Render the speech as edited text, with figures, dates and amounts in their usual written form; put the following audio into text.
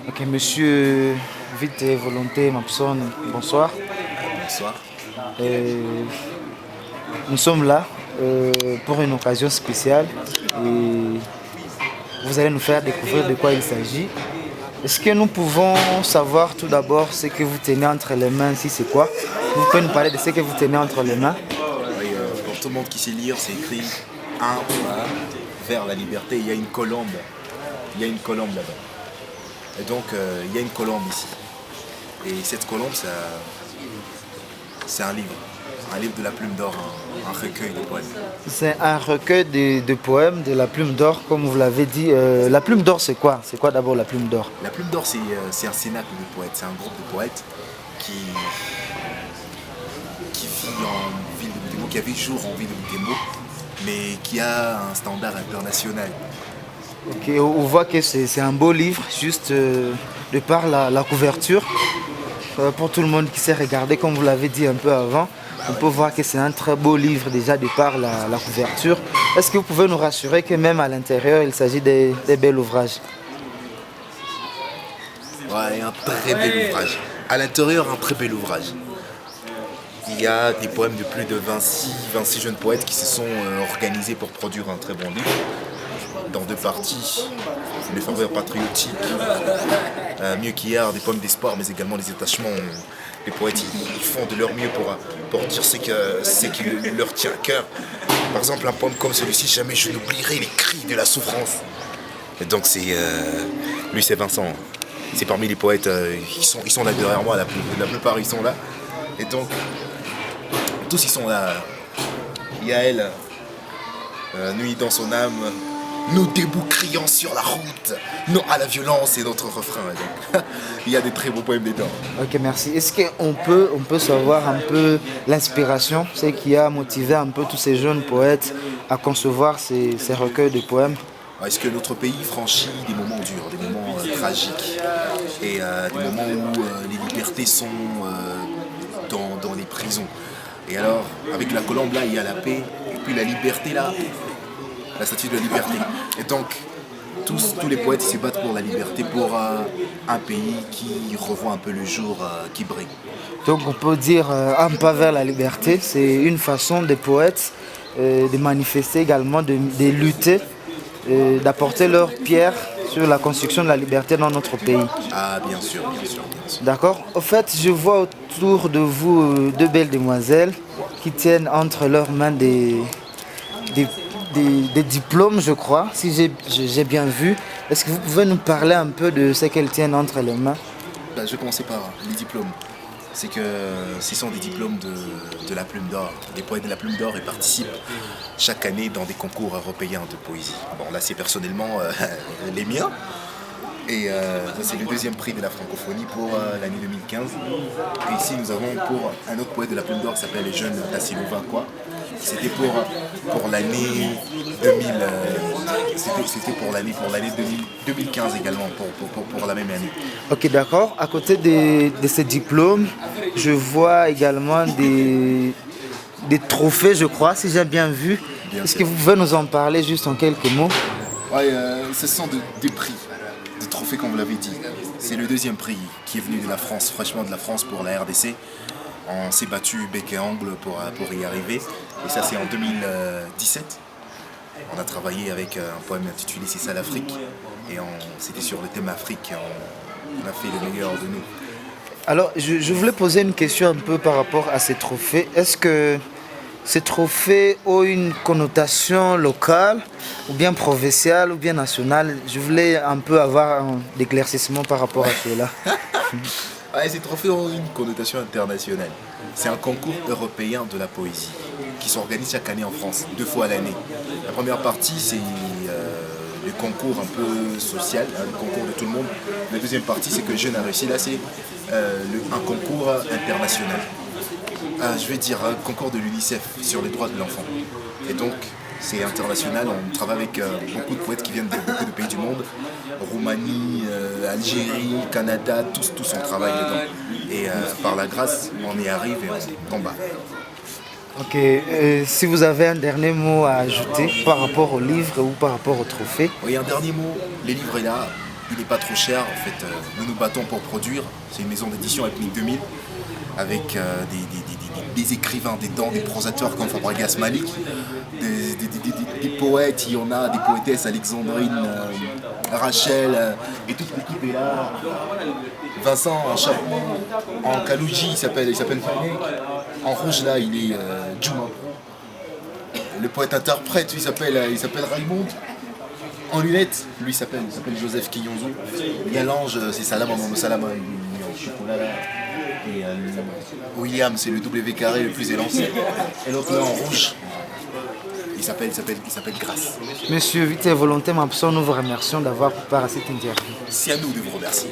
Ok, monsieur Vite et Volonté Mapson, bonsoir. Bonsoir. Euh, nous sommes là pour une occasion spéciale et vous allez nous faire découvrir de quoi il s'agit. Est-ce que nous pouvons savoir tout d'abord ce que vous tenez entre les mains, si c'est quoi? Vous pouvez nous parler de ce que vous tenez entre les mains? Oui, pour tout le monde qui sait lire, c'est écrit un pas vers la liberté. Il y a une colombe. Il y a une colombe là-bas. Et donc, il y a une colombe ici. Et cette colombe, c'est un livre. Un livre de la Plume d'Or, un recueil de poèmes. C'est un recueil de poèmes de la Plume d'Or, comme vous l'avez dit. La Plume d'Or, c'est quoi? C'est quoi d'abord la Plume d'Or? La Plume d'Or, c'est un cénacle de poètes. C'est un groupe de poètes qui vit en ville de Butembo, qui a vu jour en ville de Butembo, mais qui a un standard international. Ok, on voit que c'est un beau livre, juste de par la couverture. Pour tout le monde qui sait regarder, comme vous l'avez dit un peu avant, on peut voir que c'est un très beau livre déjà de par la couverture. Est-ce que vous pouvez nous rassurer que même à l'intérieur, il s'agit des bels ouvrages? Ouais, un très bel ouvrage. À l'intérieur, un très bel ouvrage. Il y a des poèmes de plus de 26 jeunes poètes qui se sont organisés pour produire un très bon livre. Dans deux parties, les ferveurs patriotiques, mieux qu'hier, des poèmes d'espoir, mais également les attachements. Les poètes, ils font de leur mieux pour dire ce qui leur tient à cœur. Par exemple, un poème comme celui-ci, jamais je n'oublierai les cris de la souffrance. Et donc lui c'est Vincent. C'est parmi les poètes, ils sont là derrière moi, la plupart ils sont là. Et donc, tous ils sont là. Il y a elle, nuit dans son âme, nous debout criant sur la route, non à la violence et notre refrain. Donc, il y a des très beaux poèmes dedans. Ok, merci. Est-ce qu'on peut savoir un peu l'inspiration, ce qui a motivé un peu tous ces jeunes poètes à concevoir ces recueils de poèmes? Est-ce que notre pays franchit des moments durs, des moments tragiques, et des moments où les libertés sont dans les prisons. Et alors, avec la colombe là, il y a la paix, et puis la liberté là, la statue de la liberté. Et donc, tous les poètes se battent pour la liberté, pour un pays qui revoit un peu le jour, qui brille. Donc on peut dire un pas vers la liberté, c'est une façon des poètes de manifester également, de lutter, d'apporter leur pierre sur la construction de la liberté dans notre pays. Ah, bien sûr, bien sûr, bien sûr. D'accord. Au fait, je vois autour de vous deux belles demoiselles qui tiennent entre leurs mains des diplômes, je crois, si j'ai bien vu. Est-ce que vous pouvez nous parler un peu de ce qu'elles tiennent entre les mains? Je vais commencer par les diplômes. C'est que ce sont des diplômes de la Plume d'Or. Les poètes de la Plume d'Or ils participent chaque année dans des concours européens de poésie. Bon, là, c'est personnellement les miens. Et ça, c'est le deuxième prix de la francophonie pour l'année 2015. Et ici, nous avons pour un autre poète de la Plume d'Or qui s'appelle les jeunes d'Assilova, quoi. C'était pour l'année 2000. C'était pour l'année 2015 également, pour la même année. Ok, d'accord. À côté de ces diplômes, je vois également des trophées, je crois, si j'ai bien vu. Est-ce que vous pouvez nous en parler juste en quelques mots? Ouais, ce sont des prix, des trophées comme vous l'avez dit. C'est le deuxième prix qui est venu de la France, fraîchement de la France pour la RDC. On s'est battu bec et ongle pour y arriver. Et ça, c'est en 2017. On a travaillé avec un poème intitulé C'est ça l'Afrique. Et c'était sur le thème Afrique. On a fait le meilleur de nous. Alors, je voulais poser une question un peu par rapport à ces trophées. Est-ce que ces trophées ont une connotation locale, ou bien provinciale, ou bien nationale? Je voulais un peu avoir un éclaircissement par rapport à cela. Ouais, ces trophées ont une connotation internationale. C'est un concours européen de la poésie qui s'organise chaque année en France, 2 fois à l'année. La première partie, c'est le concours un peu social, le concours de tout le monde. La deuxième partie, c'est que le jeune a réussi. Là, c'est un concours international. Je vais dire un concours de l'UNICEF sur les droits de l'enfant. Et donc, c'est international. On travaille avec beaucoup de poètes qui viennent de beaucoup de pays du monde. Roumanie, Algérie, Canada, tous on travaille dedans. Et par la grâce, on y arrive et on tombe. Ok, si vous avez un dernier mot à ajouter par rapport au livre ou par rapport au trophée. Oui, un dernier mot, les livres est là. il n'est pas trop cher. En fait, nous nous battons pour produire. C'est une maison d'édition Ethnique 2000 avec des écrivains, des prosateurs comme Fabregas Malik, des poètes, il y en a des poétesses, Alexandrine, Rachel, et toute l'équipe est là. Vincent en chapeau, en Kalouji, il s'appelle Faynek. En rouge là, il est Juma. Le poète-interprète, il s'appelle Raymond. En lunettes, lui il s'appelle Joseph Kiyonzo. Il y a l'ange, c'est Salama, Maman Salama, il est en chocolat là. Et William, c'est le W carré le plus élancé. Et l'autre là en rouge, il s'appelle Grâce. Monsieur, vite et volontairement, nous vous remercions d'avoir préparé cette interview. C'est à nous de vous remercier.